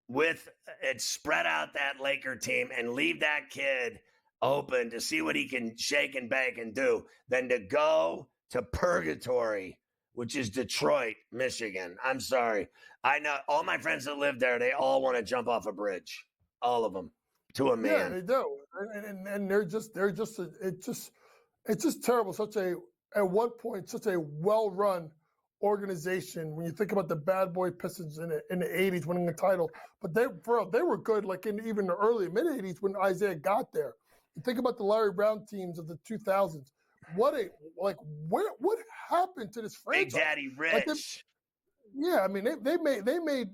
with it, spread out that Laker team and leave that kid open to see what he can shake and bake and do than to go to purgatory, which is Detroit, Michigan. I'm sorry. I know all my friends that live there, they all want to jump off a bridge. All of them, to a man. Yeah, they do, and it's just terrible. At one point, such a well-run organization. When you think about the Bad Boy Pistons in the '80s, winning the title, but they were good, like in even the early mid '80s when Isaiah got there. You think about the Larry Brown teams of the 2000s. What happened to this franchise? Big Daddy Rich. Yeah, I mean they made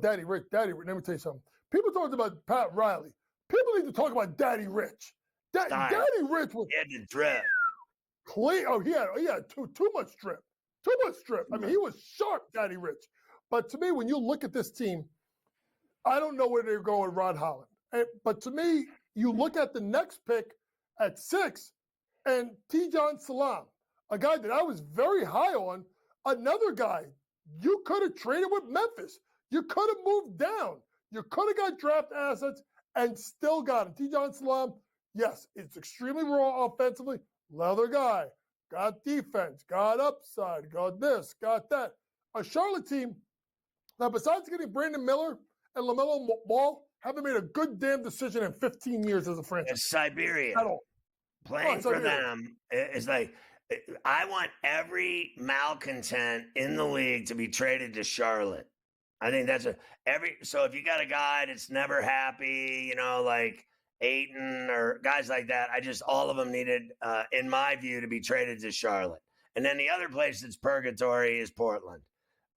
Daddy Rich. Let me tell you something. People talked about Pat Riley. People need to talk about Daddy Rich. Daddy Rich was. He had the drip. Clean. Oh, he had too much drip. Too much drip. I mean, he was sharp, Daddy Rich. But to me, when you look at this team, I don't know where they're going with Ron Holland. But to me, you look at the next pick at 6, and Tijan Salam, a guy that I was very high on, another guy you could have traded with Memphis. You could have moved down. You could have got draft assets and still got him. Tijan Salam, yes, it's extremely raw offensively. Leather guy. Got defense. Got upside. Got this. Got that. A Charlotte team, now besides getting Brandon Miller and LaMelo Ball, haven't made a good damn decision in 15 years as a franchise. It's Siberia. At all. Playing for them is like, I want every malcontent in the league to be traded to Charlotte. I think that's so if you got a guy that's never happy, like Ayton or guys like that, all of them needed, in my view, to be traded to Charlotte. And then the other place that's purgatory is Portland.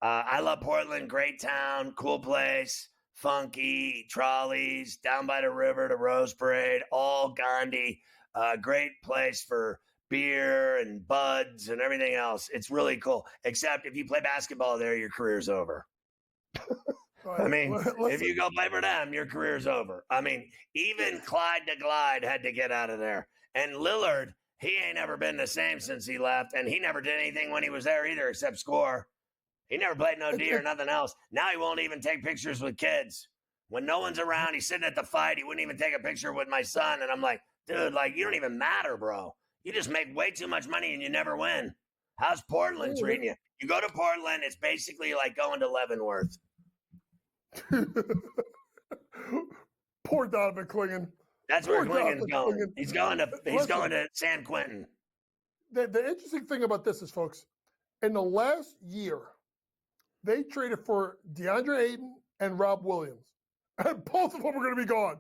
I love Portland, great town, cool place, funky, trolleys, down by the river, the Rose Parade, all Gandhi, great place for beer and buds and everything else. It's really cool, except if you play basketball there, your career's over. I mean, if you go play for them, your career's over. I mean, even Clyde the Glide had to get out of there. And Lillard, he ain't never been the same since he left, and he never did anything when he was there either except score. He never played no D or nothing else. Now he won't even take pictures with kids. When no one's around, he's sitting at the fight. He wouldn't even take a picture with my son. And I'm like, dude, like, you don't even matter, bro. You just make way too much money and you never win. How's Portland treating you? You go to Portland, it's basically like going to Leavenworth. Poor Donovan Clingan. That's where Clingan's going. He's going to San Quentin. The interesting thing about this is, folks, in the last year, they traded for DeAndre Ayton and Rob Williams. And both of them are going to be gone.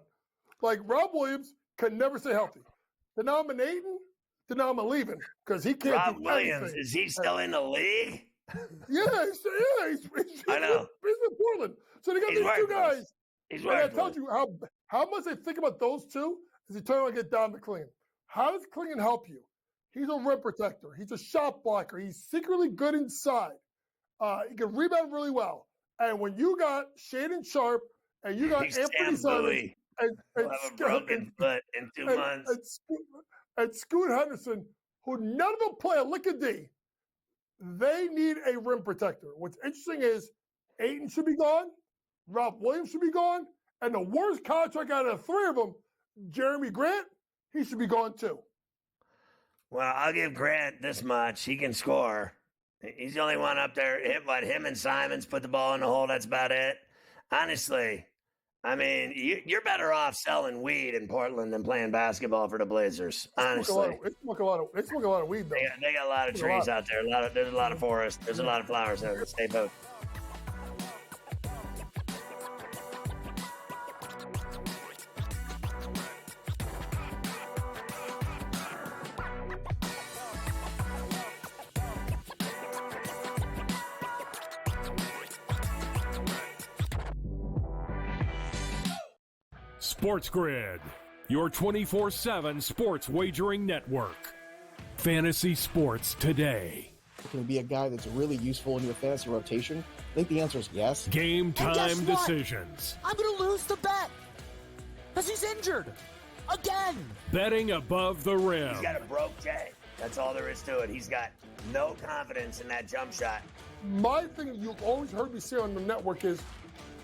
Like, Rob Williams can never stay healthy. Denam Ayton, Denam leaving because he can't Rob do Williams, anything. is he still in the league? Yeah, he's I know. He's in Portland. So they got these two guys. He's I worthless. told you how much I think about those two as you turn around and get down to Clingan. How does Clingan help you? He's a rim protector. He's a shot blocker. He's secretly good inside. He can rebound really well. And when you got Shaedon Sharp and you got Anthony Simons and broken foot in 2 months. And Scoot Henderson, who none of them play a lick of D, they need a rim protector. What's interesting is Ayton should be gone, Rob Williams should be gone, and the worst contract out of the three of them, Jeremy Grant, he should be gone too. Well, I'll give Grant this much. He can score. He's the only one up there. Him and Simons put the ball in the hole. That's about it. Honestly, I mean, you're better off selling weed in Portland than playing basketball for the Blazers. Honestly, They smoke a lot of weed though. they got a lot of trees out there. There's a lot of forest. There's a lot of flowers there. Stay put. SportsGrid, your 24/7 sports wagering network. Fantasy sports today. Can he be a guy that's really useful in your fantasy rotation? I think the answer is yes. Game And guess time what? decisions. I'm going to lose the bet because he's injured again. Betting above the rim. He's got a broke J. That's all there is to it. He's got no confidence in that jump shot. My thing you've always heard me say on the network is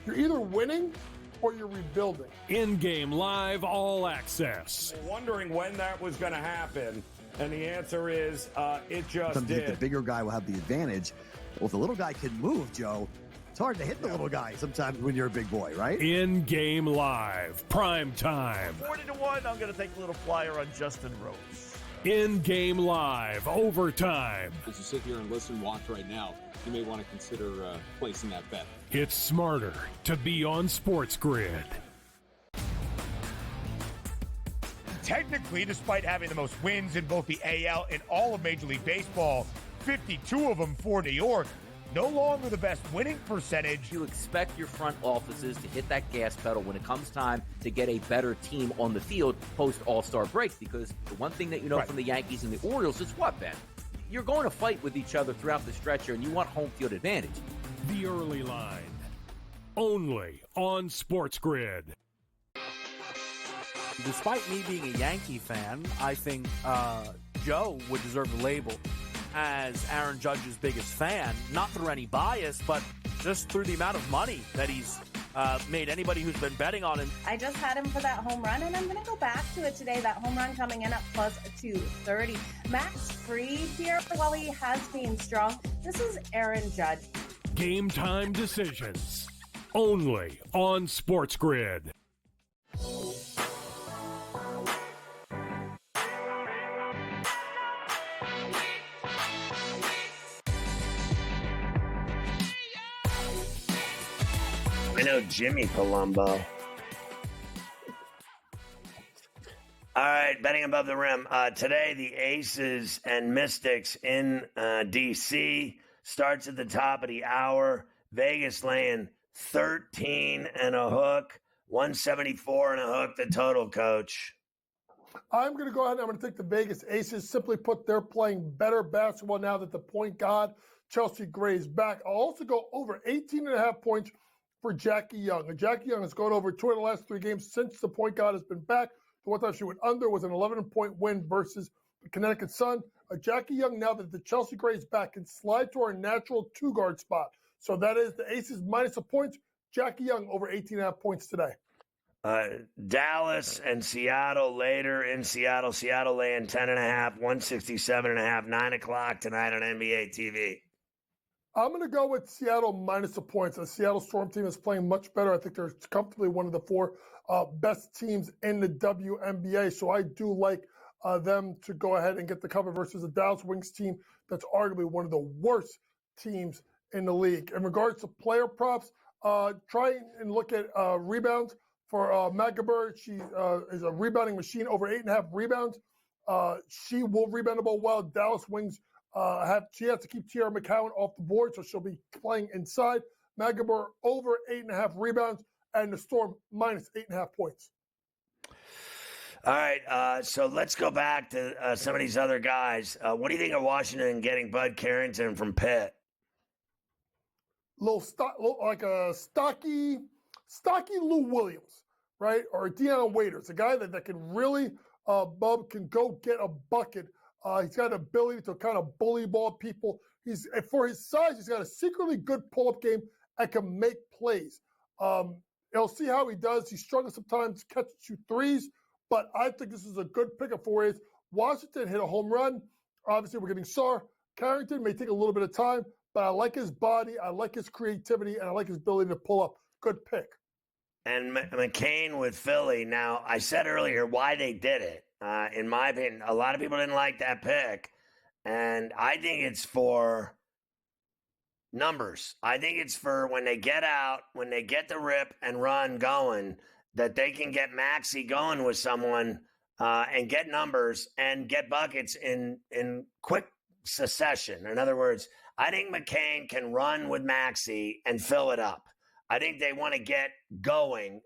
you're either winning or you're rebuilding. In-game live all access. Wondering when that was going to happen, and the answer is it just Sometimes did. the bigger guy will have the advantage. Well, if the little guy can move, Joe, it's hard to hit the little guy sometimes when you're a big boy, right? In-game live, prime time. 40-1, I'm going to take a little flyer on Justin Rose. In-game live, overtime. As you sit here and listen, watch right now, you may want to consider placing that bet. It's smarter to be on SportsGrid. Technically, despite having the most wins in both the AL and all of Major League Baseball, 52 of them for New York, no longer the best winning percentage. You expect your front offices to hit that gas pedal when it comes time to get a better team on the field post All-Star break, because the one thing that you know from the Yankees and the Orioles is what, Ben? You're going to fight with each other throughout the stretch here, and you want home field advantage. The early line. Only on SportsGrid. Despite me being a Yankee fan, I think Joe would deserve the label as Aaron Judge's biggest fan, not through any bias, but just through the amount of money that he's made anybody who's been betting on him. I just had him for that home run, and I'm going to go back to it today. That home run coming in at plus 230. Max Fried here, while he has been strong, this is Aaron Judge. Game time decisions. Only on SportsGrid. I know Jimmy Palumbo. All right, betting above the rim. Today, the Aces and Mystics in D.C. starts at the top of the hour. Vegas laying 13 and a hook, 174 and a hook, the total, Coach. I'm going to go ahead and I'm going to take the Vegas Aces. Simply put, they're playing better basketball now that the point guard, Chelsea Gray, is back. I'll also go over 18 and a half points for Jackie Young. And Jackie Young has gone over 2 of the last 3 games since the point guard has been back. The one time she went under was an 11-point win versus the Connecticut Sun. Jackie Young, now that the Chelsea Gray is back, can slide to our natural 2-guard spot. So that is the Aces minus a point. Jackie Young over 18.5 points today. Dallas and Seattle later in Seattle. Seattle laying 10.5, 167.5, 9 o'clock tonight on NBA TV. I'm going to go with Seattle minus the points. The Seattle Storm team is playing much better. I think they're comfortably one of the 4 best teams in the WNBA. So I do like them to go ahead and get the cover versus the Dallas Wings team that's arguably one of the worst teams in the league. In regards to player props, try and look at rebounds for Magdeburg. She is a rebounding machine, over 8.5 rebounds. She will rebound the ball well. Dallas Wings she has to keep Tierra McCowan off the board, so she'll be playing inside. Magdeburg over 8.5 rebounds, and the Storm minus 8.5 points. All right, so let's go back to some of these other guys. What do you think of Washington getting Bud Carrington from Pitt? Like a stocky Lou Williams, right? Or Deion Waiters, a guy that can really, Bub can go get a bucket. He's got an ability to kind of bully ball people. For his size, he's got a secretly good pull-up game and can make plays. You'll see how he does. He struggles sometimes to catch and shoot threes, but I think this is a good pickup for his. Washington hit a home run. Obviously, we're getting Sar. Carrington may take a little bit of time, but I like his body, I like his creativity, and I like his ability to pull up. Good pick. And McCain with Philly. Now, I said earlier why they did it. In my opinion, a lot of people didn't like that pick. And I think it's for numbers. I think it's for when they get out, when they get the rip and run going, that they can get Maxey going with someone and get numbers and get buckets in quick succession. In other words, I think McCain can run with Maxey and fill it up. I think they want to get going.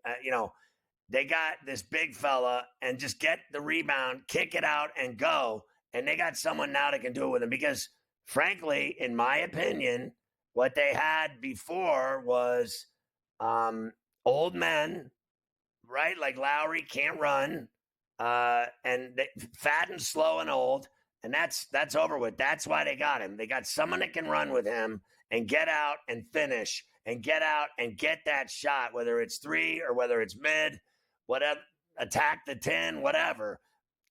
They got this big fella and just get the rebound, kick it out, and go. And they got someone now that can do it with him. Because, frankly, in my opinion, what they had before was old men, right? Like Lowry can't run, and fat and slow and old. And that's over with. That's why they got him. They got someone that can run with him and get out and finish and get out and get that shot, whether it's 3 or whether it's mid, whatever, attack the 10, whatever.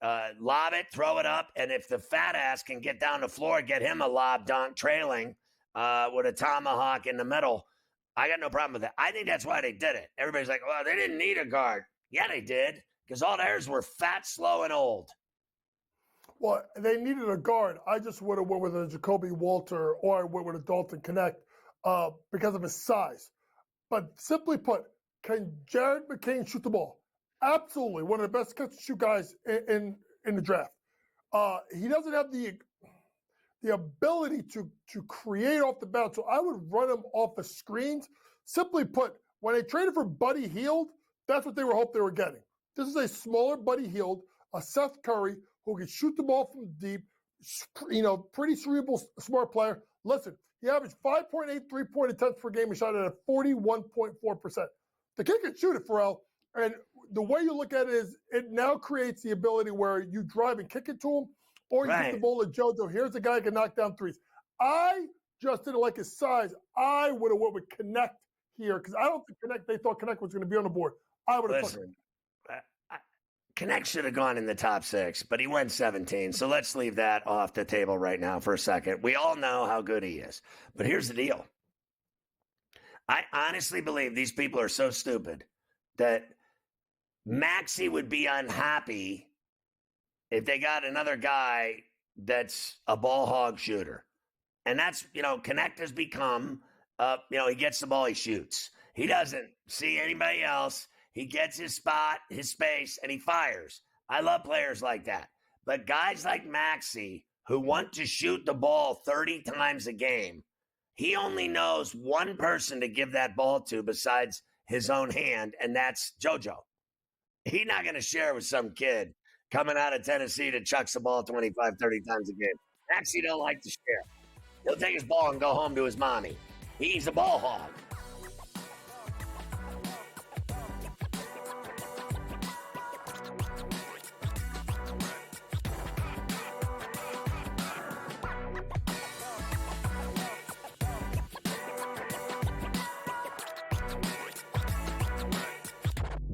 Lob it, throw it up, and if the fat ass can get down the floor, get him a lob dunk trailing with a tomahawk in the middle, I got no problem with that. I think that's why they did it. Everybody's like, well, they didn't need a guard. Yeah, they did, because all theirs were fat, slow, and old. Well, they needed a guard. I just would have went with a Jacoby Walter or I went with a Dalton Connect because of his size. But simply put, can Jared McCain shoot the ball? Absolutely. One of the best catch-and-shoot guys in the draft. He doesn't have the ability to create off the bounce, so I would run him off the screens. Simply put, when they traded for Buddy Hield, that's what they hoping they were getting. This is a smaller Buddy Hield, a Seth Curry, who can shoot the ball from deep, pretty cerebral, smart player. Listen, he averaged 5.8 3-point attempts per game and shot it at 41.4%. The kid can shoot it, Pharrell. And the way you look at it is it now creates the ability where you drive and kick it to him, or you get the ball to JoJo. Here's a guy who can knock down threes. I just didn't like his size. I would have went with Connect here because I don't think they thought Connect was going to be on the board. I would have took him. Connect should have gone in the top 6, but he went 17. So let's leave that off the table right now for a second. We all know how good he is. But here's the deal. I honestly believe these people are so stupid that Maxey would be unhappy if they got another guy that's a ball hog shooter. And that's, Connect has become, he gets the ball, he shoots. He doesn't see anybody else. He gets his spot, his space, and he fires. I love players like that. But guys like Maxey, who want to shoot the ball 30 times a game, he only knows one person to give that ball to besides his own hand, and that's JoJo. He's not going to share with some kid coming out of Tennessee that chucks the ball 25, 30 times a game. Maxey don't like to share. He'll take his ball and go home to his mommy. He's a ball hog.